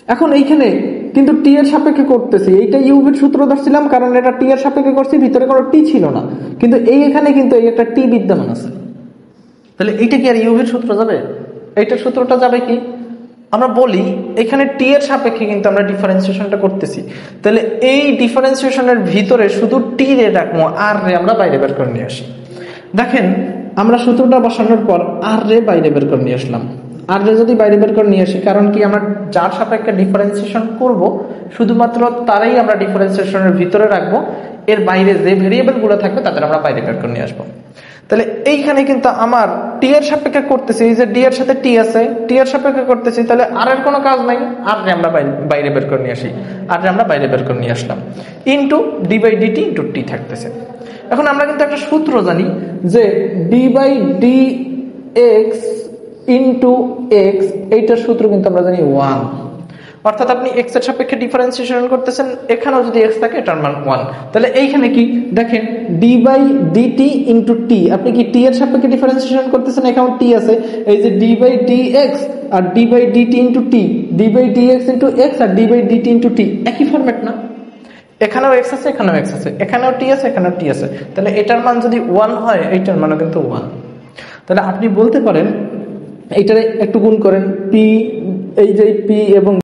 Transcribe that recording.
এখন এইখানে কিন্তু টি এর সাপেক্ষে করতেছি, এইটা ইউভির সূত্র ধরছিলাম কারণ এটা টি এর সাপেক্ষে করছি, ভিতরে কোনো টি ছিল না, কিন্তু এখানে কিন্তু এই একটা টি বিদ্যমান আছে। তাহলে এইটা কি আর ইউভির সূত্র যাবে? এইটার সূত্রটা যাবে কি? আমরা বলি এখানে টি এর সাপেক্ষে কিন্তু আমরা ডিফারেন্সিয়েশনটা করতেছি, তাহলে এই ডিফারেন্সিয়েশনের ভিতরে শুধু টি রে রাখবো, আর রে আমরা বাইরে বের করে নিয়ে আসি। দেখেন আমরা সূত্রটা বসানোর পর আর রে বাইরে বের করে নিয়ে আসলাম। আর রে যদি বাইরে বের করে নিয়ে আসি, কারণ কি আমরা যার সাপেক্ষে ডিফারেন্সিয়েশন করব শুধুমাত্র তারাই আমরা ডিফারেন্সিয়েশনের ভিতরে রাখবো, এর বাইরে যে ভেরিয়েবল গুলো থাকবে তাদের আমরা বাইরে বের করে নিয়ে আসবো। তাহলে এইখানে কিন্তু আমার টি এর সাপেক্ষে করতেছি, এই যে ডি এর সাথে টি আছে, টি এর সাপেক্ষে করতেছি, তাহলে আর এর কোনো কাজ নাই, আর রে আমরা বাইরে বের করে নিয়ে আসি, আর রে আমরা বাইরে বের করে নিয়ে আসলাম, into D by DT into T থাকতেছে। এখন আমরা কিন্তু একটা সূত্র জানি যে D by D X into X, এইটার সূত্র কিন্তু আমরা জানি 1, অর্থাৎ আপনি এক্স এর সাপেক্ষে ডিফারেন্সিয়েশন করতেছেন, এখানেও যদি এক্স থাকে এটার মান 1। তাহলে এইখানে কি দেখেন ডি বাই ডিটি ইন্টু টি, আপনি কি টি এর সাপেক্ষে ডিফারেন্সিয়েশন করতেছেন, এখানে টি আছে, এই যে ডি বাই ডি এক্স আর D by DT into T, D by D X into X আর D by DT into T, একই ফরম্যাট না? এখানেও এক্স আছে, এখানেও এক্স আছে, এখানেও টি আছে, এখানেও টি আছে, তাহলে এটার মান যদি 1 হয় এইটার মানও কিন্তু 1। তাহলে আপনি বলতে পারেন এইটারে একটু গুণ করেন, পি, এই যে পি এবং